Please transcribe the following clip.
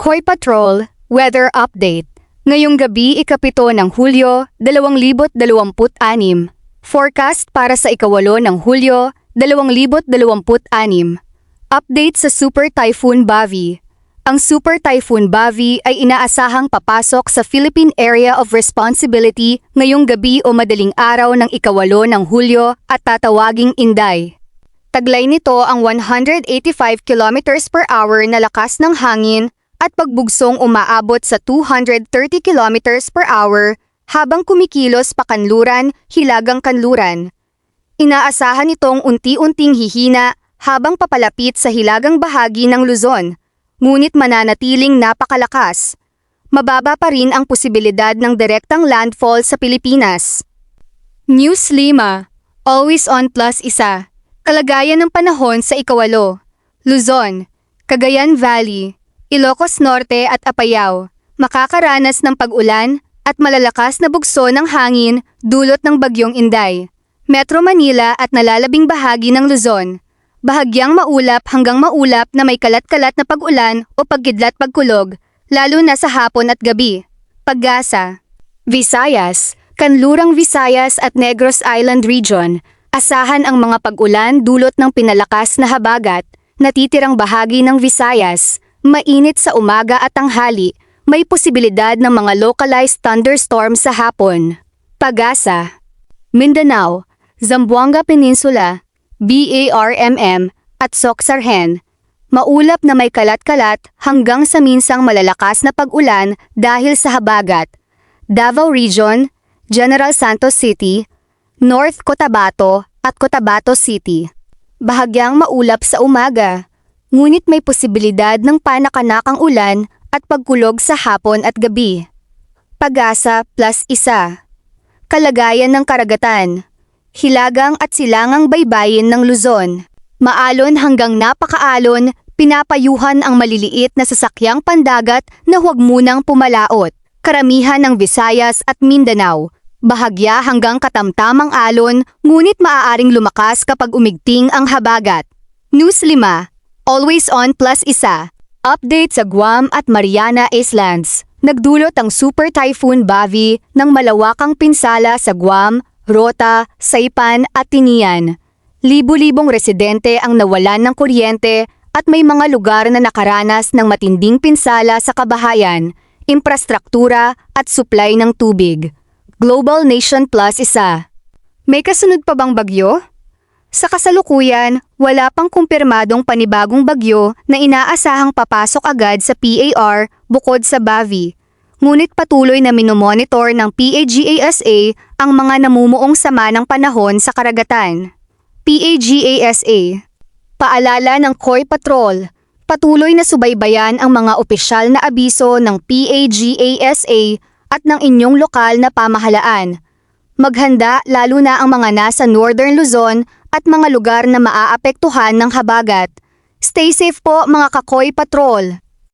Koy Patrol, Weather Update. Ngayong gabi, ikapito ng Hulyo, 2026. Forecast para sa ikawalo ng Hulyo, 2026. Update sa Super Typhoon Bavi. Ang Super Typhoon Bavi ay inaasahang papasok sa Philippine Area of Responsibility ngayong gabi o madaling araw ng ikawalo ng Hulyo at tatawaging Inday. Taglay nito ang 185 km per hour na lakas ng hangin at pagbugsong umaabot sa 230 km per hour habang kumikilos pa kanluran, hilagang kanluran. Inaasahan itong unti-unting hihina habang papalapit sa hilagang bahagi ng Luzon, ngunit mananatiling napakalakas. Mababa pa rin ang posibilidad ng direktang landfall sa Pilipinas. News 5. Always on +1. Kalagayan ng panahon sa ikawalo. Luzon, Cagayan Valley, Ilocos Norte at Apayao, makakaranas ng pag-ulan at malalakas na bugso ng hangin dulot ng bagyong Inday. Metro Manila at nalalabing bahagi ng Luzon, bahagyang maulap hanggang maulap na may kalat-kalat na pag-ulan o pagkidlat-pagkulog, lalo na sa hapon at gabi. Pag-asa. Visayas, Kanlurang Visayas at Negros Island Region, asahan ang mga pag-ulan dulot ng pinalakas na habagat. Natitirang bahagi ng Visayas, mainit sa umaga at tanghali, may posibilidad ng mga localized thunderstorms sa hapon. Pag-asa. Mindanao, Zamboanga Peninsula, BARMM at Soxargen, maulap na may kalat-kalat hanggang sa minsang malalakas na pag-ulan dahil sa habagat. Davao Region, General Santos City, North Cotabato at Cotabato City, bahagyang maulap sa umaga, ngunit may posibilidad ng panakanakang ulan at pagkulog sa hapon at gabi. Pag-asa +1. Kalagayan ng karagatan. Hilagang at silangang baybayin ng Luzon. Maalon hanggang napakaalon, pinapayuhan ang maliliit na sasakyang pandagat na huwag munang pumalaot. Karamihan ng Visayas at Mindanao, bahagya hanggang katamtamang alon, ngunit maaaring lumakas kapag umigting ang habagat. News 5. Always on +1. Update sa Guam at Mariana Islands. Nagdulot ang Super Typhoon Bavi ng malawakang pinsala sa Guam, Rota, Saipan at Tinian. Libu-libong residente ang nawalan ng kuryente at may mga lugar na nakaranas ng matinding pinsala sa kabahayan, infrastruktura at supply ng tubig. Global Nation +1. May kasunod pa bang bagyo? Sa kasalukuyan, wala pang kumpirmadong panibagong bagyo na inaasahang papasok agad sa PAR bukod sa Bavi. Ngunit patuloy na minomonitor ng PAGASA ang mga namumuong sama ng panahon sa karagatan. PAGASA. Paalala ng Koy Patrol. Patuloy na subaybayan ang mga opisyal na abiso ng PAGASA at ng inyong lokal na pamahalaan. Maghanda lalo na ang mga nasa Northern Luzon at mga lugar na maaapektuhan ng habagat. Stay safe po mga ka-Koy Patrol.